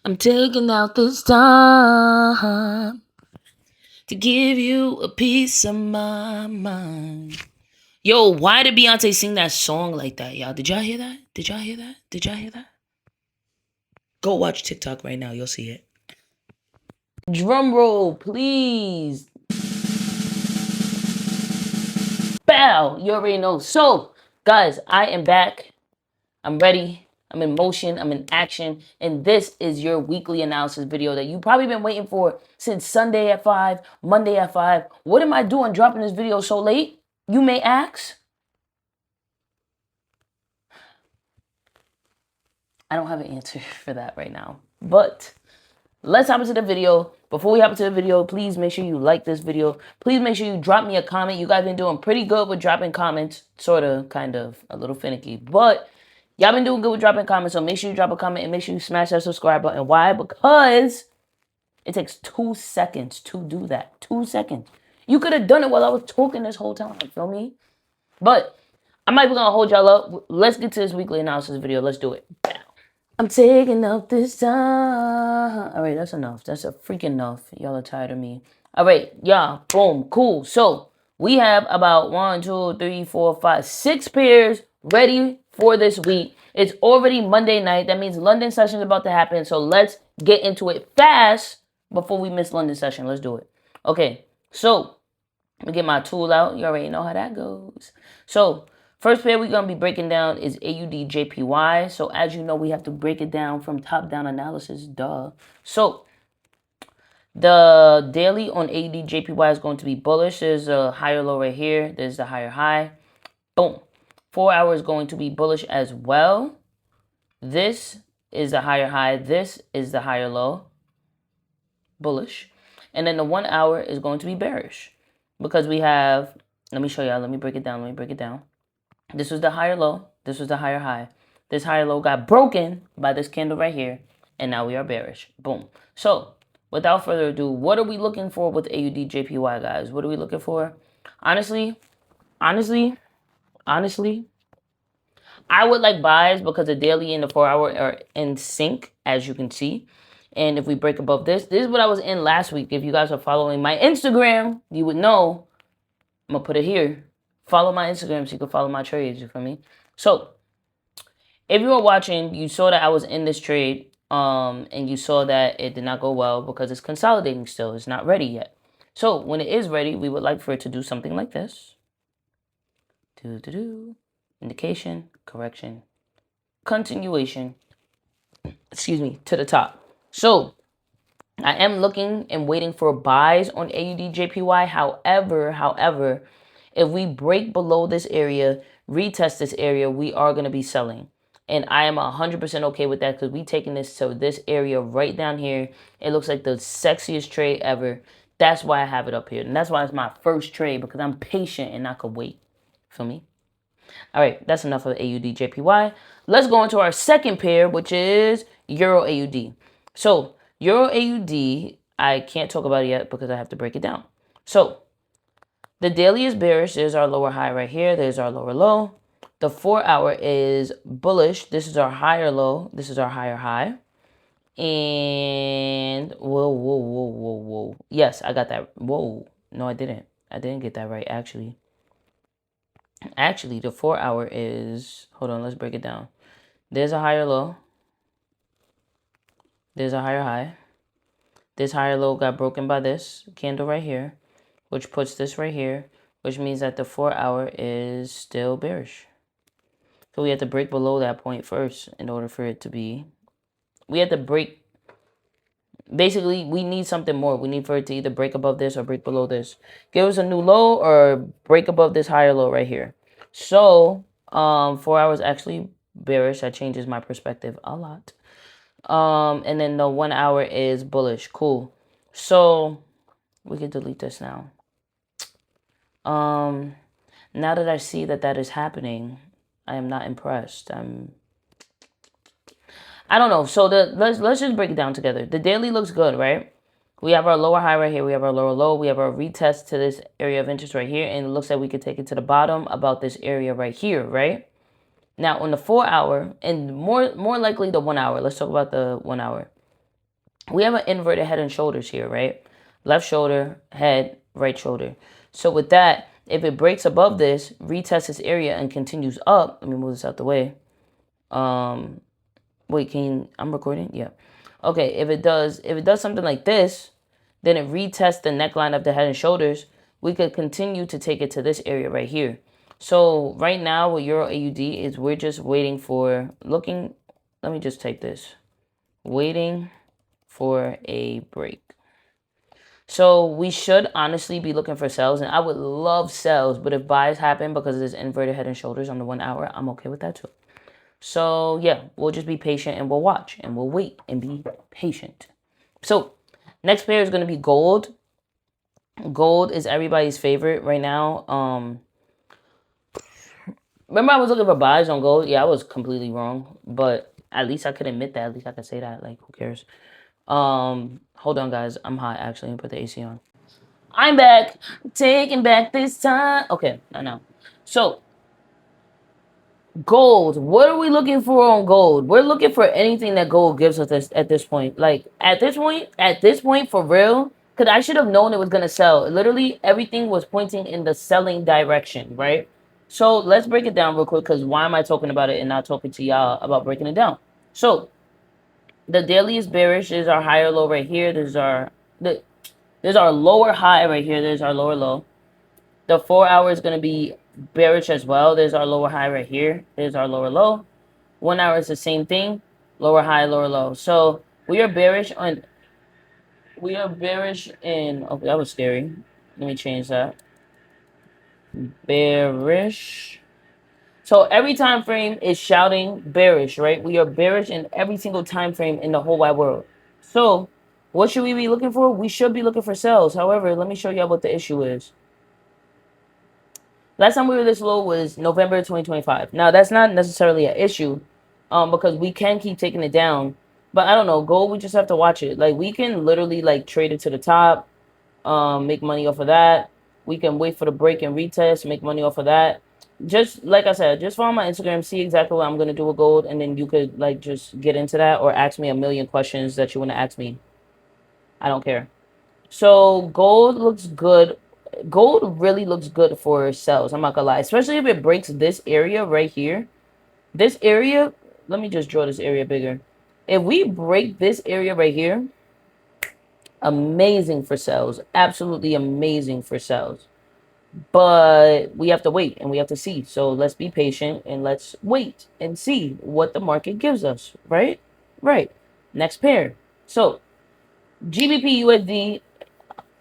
I'm taking out this time to give you a piece of my mind. Yo, why did Beyonce sing that song like that, y'all? Did y'all hear that? Did y'all hear that? Did y'all hear that? Go watch TikTok right now. You'll see it. Drum roll, please. Bow. You already know. So, guys, I am back. I'm ready. I'm in motion. I'm in action. And this is your weekly analysis video that you've probably been waiting for since Sunday at 5, Monday at 5. What am I doing dropping this video so late? You may ask. I don't have an answer for that right now. But let's hop into the video. Before we hop into the video, please make sure you like this video. Please make sure you drop me a comment. You guys been doing pretty good with dropping comments. Sort of, kind of, a little finicky. But y'all been doing good with dropping comments. So make sure you drop a comment and make sure you smash that subscribe button. Why? Because it takes 2 seconds to do that. 2 seconds. You could have done it while I was talking this whole time. Feel me? But I'm not even going to hold y'all up. Let's get to this weekly analysis video. Let's do it. I'm taking up this time. All right, that's enough. That's a freaking enough. Y'all are tired of me. All right, y'all. Boom. Cool. So we have about 1, 2, 3, 4, 5, 6 pairs ready for this week. It's already Monday night. That means London session is about to happen. So let's get into it fast before we miss London session. Let's do it. Okay. So let me get my tool out. You already know how that goes. So first pair we're going to be breaking down is AUDJPY. So as you know, we have to break it down from top-down analysis. Duh. So the daily on AUDJPY is going to be bullish. There's a higher low right here. There's the higher high. Boom. 4 hours is going to be bullish as well. This is the higher high. This is the higher low. Bullish. And then the 1 hour is going to be bearish. Because we have, let me show y'all. Let me break it down. This was the higher low. This was the higher high. This higher low got broken by this candle right here. And now we are bearish. Boom. So without further ado, what are we looking for with AUDJPY, guys? What are we looking for? Honestly, I would like buys because the daily and the 4 hour are in sync, as you can see. And if we break above this is what I was in last week. If you guys are following my Instagram, you would know. I'm going to put it here. Follow my Instagram so you can follow my trades. You feel me? So if you were watching, you saw that I was in this trade. And you saw that it did not go well because it's consolidating still. It's not ready yet. So when it is ready, we would like for it to do something like this. Indication, correction, continuation, to the top. So I am looking and waiting for buys on AUDJPY. However, if we break below this area, retest this area, we are going to be selling. And I am 100% okay with that because we taking this to this area right down here. It looks like the sexiest trade ever. That's why I have it up here. And that's why it's my first trade, because I'm patient and I could wait. Feel me? All right, that's enough of AUDJPY. Let's go into our second pair, which is EURAUD. So EURAUD, I can't talk about it yet because I have to break it down. So the daily is bearish. There's our lower high right here. There's our lower low. The 4 hour is bullish. This is our higher low. This is our higher high. And whoa. Yes, I got that. Whoa. No, I didn't. I didn't get that right, actually. Actually, the 4 hour is, hold on, let's break it down. There's a higher low. There's a higher high. This higher low got broken by this candle right here, which puts this right here, which means that the 4 hour is still bearish. So we have to break below that point first in order for it to be, we have to break, basically we need something more. We need for it to either break above this or break below this. Give us a new low or break above this higher low right here. So 4 hours actually bearish. That changes my perspective a lot. And then the 1 hour is bullish. Cool. So we can delete this now. Now that I see that that is happening, I am not impressed. I don't know. So let's just break it down together. The daily looks good, right? We have our lower high right here. We have our lower low. We have our retest to this area of interest right here. And it looks like we could take it to the bottom about this area right here, right? Now, on the 4 hour, and more likely the 1 hour. Let's talk about the 1 hour. we have an inverted head and shoulders here, right? Left shoulder, head, right shoulder. So with that, if it breaks above this, retest this area and continues up, let me move this out the way. Wait, I'm recording? Yeah. Okay, if it does something like this, then it retests the neckline of the head and shoulders. We could continue to take it to this area right here. So right now with Euro AUD is we're just waiting for let me just type this. Waiting for a break. So we should honestly be looking for sells, and I would love sells, but if buys happen because of this inverted head and shoulders on the 1 hour, I'm okay with that too. So yeah, we'll just be patient and we'll watch and we'll wait and be patient. So next pair is going to be gold. Gold is everybody's favorite right now. Remember I was looking for buys on gold? Yeah, I was completely wrong, but at least I could admit that. At least I could say that. Like, who cares? Hold on, guys. I'm hot, actually. Let me put the AC on. I'm back. Taking back this time. Okay, I know. So, gold. What are we looking for on gold? We're looking for anything that gold gives us at this point. Like, at this point, for real, because I should have known it was going to sell. Literally, everything was pointing in the selling direction, right? So, let's break it down real quick, because why am I talking about it and not talking to y'all about breaking it down? So, the daily is bearish. There's our higher low right here. There's our lower high right here. There's our lower low. The 4 hour is going to be bearish as well. There's our lower high right here. There's our lower low. 1 hour is the same thing. Lower high, lower low. So we are bearish in. Okay, that was scary. Let me change that. Bearish. So every time frame is shouting bearish, right? We are bearish in every single time frame in the whole wide world. So what should we be looking for? We should be looking for sells. However, let me show y'all what the issue is. Last time we were this low was November 2025. Now, that's not necessarily an issue because we can keep taking it down. But I don't know. Gold, we just have to watch it. Like, we can literally, like, trade it to the top, make money off of that. We can wait for the break and retest, make money off of that. Just, like I said, just follow my Instagram, see exactly what I'm going to do with gold, and then you could, like, just get into that or ask me a million questions that you want to ask me. I don't care. So gold looks good. Gold really looks good for sells. I'm not gonna lie, especially if it breaks this area right here. This area, let me just draw this area bigger. If we break this area right here, amazing for sells. Absolutely amazing for sells. But we have to wait and we have to see. So let's be patient and let's wait and see what the market gives us. Right? Right. Next pair. So GBPUSD,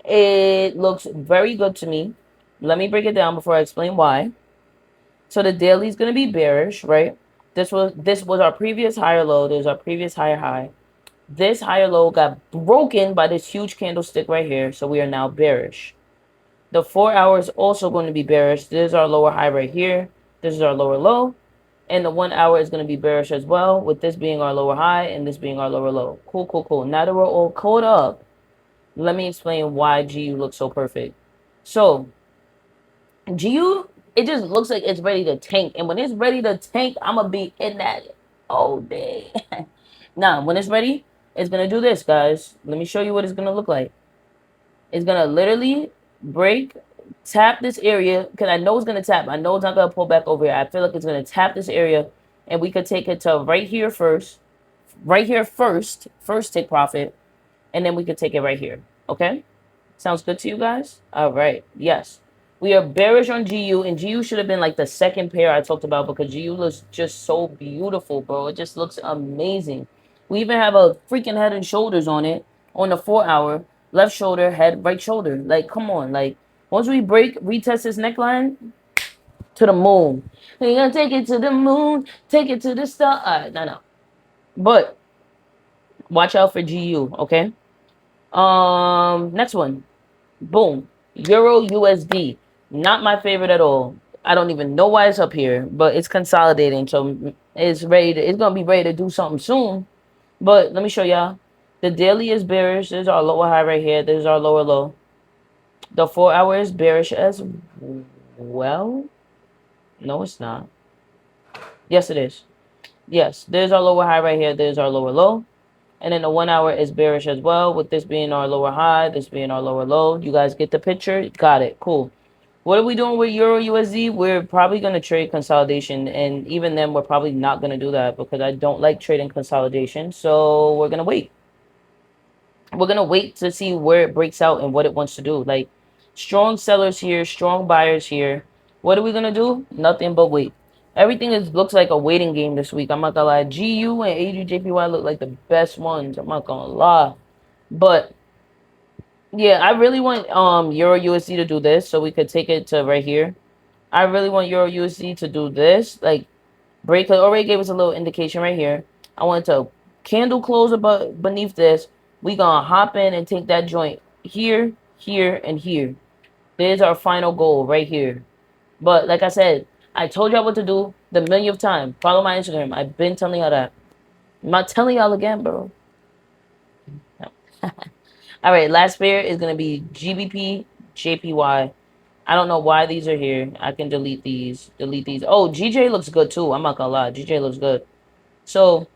it looks very good to me. Let me break it down before I explain why. So the daily is going to be bearish, right? This was our previous higher low. There's our previous higher high. This higher low got broken by this huge candlestick right here. So we are now bearish. The 4 hour is also going to be bearish. This is our lower high right here. This is our lower low. And the 1 hour is going to be bearish as well, with this being our lower high and this being our lower low. Cool, cool, cool. Now that we're all caught up, let me explain why GU looks so perfect. So GU, it just looks like it's ready to tank. And when it's ready to tank, I'm going to be in that all day. Now, when it's ready, it's going to do this, guys. Let me show you what it's going to look like. It's going to literally break, tap this area, because I know it's going to tap. I know it's not going to pull back over here. I feel like it's going to tap this area, and we could take it to right here first. Right here first take profit, and then we could take it right here. Okay? Sounds good to you guys? All right. Yes. We are bearish on GU, and GU should have been like the second pair I talked about because GU looks just so beautiful, bro. It just looks amazing. We even have a freaking head and shoulders on it on the 4 hour. Left shoulder, head, right shoulder. Like, come on. Like, once we retest this neckline, to the moon. We're going to take it to the moon, take it to the star. All right, no. But watch out for GU, okay? Next one. Boom. Euro USD. Not my favorite at all. I don't even know why it's up here, but it's consolidating. So it's gonna be ready to do something soon. But let me show y'all. The daily is bearish. There's our lower high right here. There's our lower low. The 4 hour is bearish as well. No, it's not. Yes, it is. Yes, there's our lower high right here. There's our lower low. And then the 1 hour is bearish as well, with this being our lower high, this being our lower low. You guys get the picture? Got it. Cool. What are we doing with Euro USD? We're probably going to trade consolidation. And even then, we're probably not going to do that because I don't like trading consolidation. So we're going to wait. We're going to wait to see where it breaks out and what it wants to do. Like, strong sellers here, strong buyers here. What are we going to do? Nothing but wait. Everything looks like a waiting game this week. I'm not going to lie. GU and AUDJPY look like the best ones. I'm not going to lie. But yeah, I really want Euro USD to do this so we could take it to right here. I really want Euro USD to do this. Like, break already gave us a little indication right here. I want to candle close above beneath this. We gonna hop in and take that joint here, here, and here. There's our final goal right here. But like I said, I told y'all what to do the millionth time. Follow my Instagram. I've been telling y'all that. I'm not telling y'all again, bro. All right, last pair is going to be GBPJPY. I don't know why these are here. I can delete these. Delete these. Oh, GJ looks good too. I'm not going to lie. GJ looks good. So,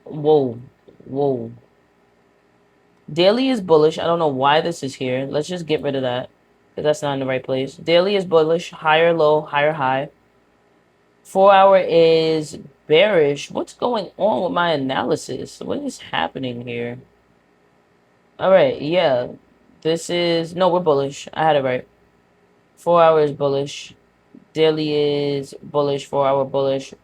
whoa. Whoa. Daily is bullish. I don't know why this is here. Let's just get rid of that because that's not in the right place. Daily is bullish. Higher low, higher high. 4 hour is bearish. What's going on with my analysis? What is happening here? All right, yeah. This is... No, we're bullish. I had it right. 4 hour is bullish. Daily is bullish. 4 hour bullish.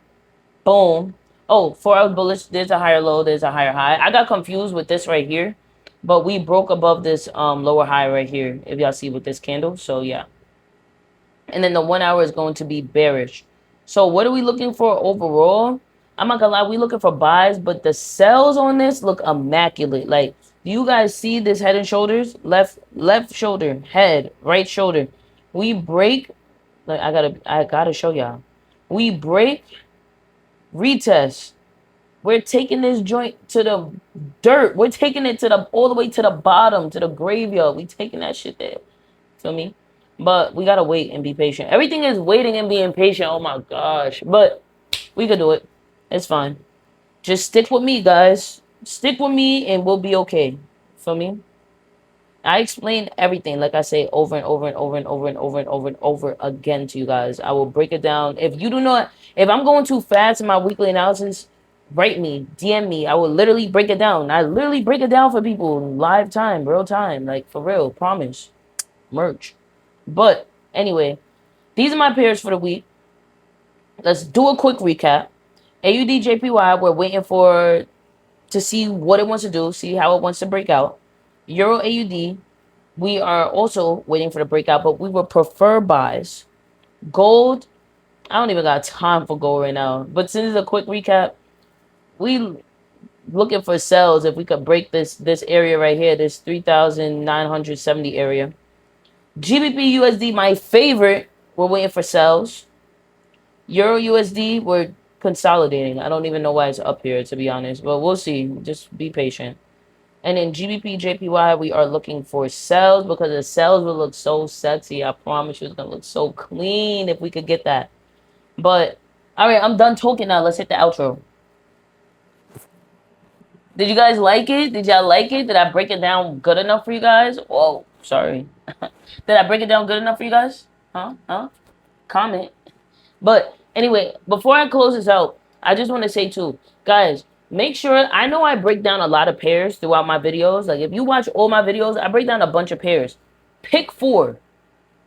Boom. Oh, 4 hour bullish. There's a higher low. There's a higher high. I got confused with this right here. But we broke above this lower high right here. If y'all see with this candle. So, yeah. And then the 1 hour is going to be bearish. So, what are we looking for overall? I'm not gonna lie, we looking for buys, but the sells on this look immaculate. Like, do you guys see this head and shoulders? Left shoulder, head, right shoulder. We break. Like, I gotta show y'all. We break, retest. We're taking this joint to the dirt. We're taking it to the all the way to the bottom, to the graveyard. We taking that shit there. Feel me? But we gotta wait and be patient. Everything is waiting and being patient. Oh my gosh. But we could do it. It's fine. Just stick with me, guys. Stick with me and we'll be okay. Feel me? I explain everything, like I say, over and over and over and over and over and over and over again to you guys. I will break it down. If you do not, if I'm going too fast in my weekly analysis, write me, DM me. I will literally break it down. I literally break it down for people in live time, real time, like for real, promise. Merch. But anyway, these are my pairs for the week. Let's do a quick recap. AUDJPY, we're waiting for to see what it wants to do, see how it wants to break out. Euro AUD, we are also waiting for the breakout, but we would prefer buys. Gold, I don't even got time for gold right now. But since it's a quick recap, we looking for sells if we could break this area right here, this 3,970 area. GBPUSD, my favorite, we're waiting for sells. Euro USD, we're consolidating. I don't even know why it's up here, to be honest, but we'll see. Just be patient. And in GBPJPY, we are looking for sells because the sells will look so sexy. I promise you it's going to look so clean if we could get that. But, all right, I'm done talking now. Let's hit the outro. Did you guys like it? Did y'all like it? Did I break it down good enough for you guys? Oh, sorry. Did I break it down good enough for you guys? Huh? Comment. But anyway, before I close this out, I just want to say too, guys, make sure, I know I break down a lot of pairs throughout my videos. Like if you watch all my videos, I break down a bunch of pairs. Pick 4.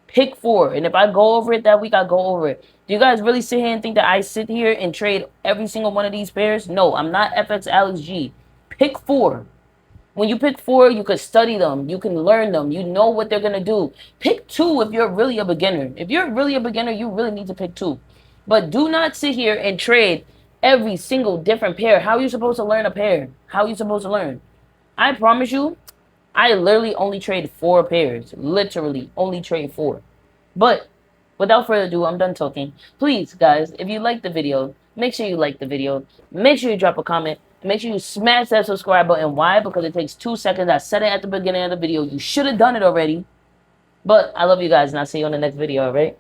Pick 4. And if I go over it that week, I go over it. Do you guys really sit here and think that I sit here and trade every single one of these pairs? No, I'm not FX Alex G. Pick 4. When you pick 4, you can study them. You can learn them. You know what they're going to do. Pick 2 if you're really a beginner. If you're really a beginner, you really need to pick 2. But do not sit here and trade every single different pair. How are you supposed to learn a pair? How are you supposed to learn? I promise you, I literally only trade 4 pairs. Literally only trade 4. But without further ado, I'm done talking. Please, guys, if you like the video, make sure you like the video. Make sure you drop a comment. Make sure you smash that subscribe button. Why? Because it takes 2 seconds. I said it at the beginning of the video. You should have done it already. But I love you guys, and I'll see you on the next video, all right?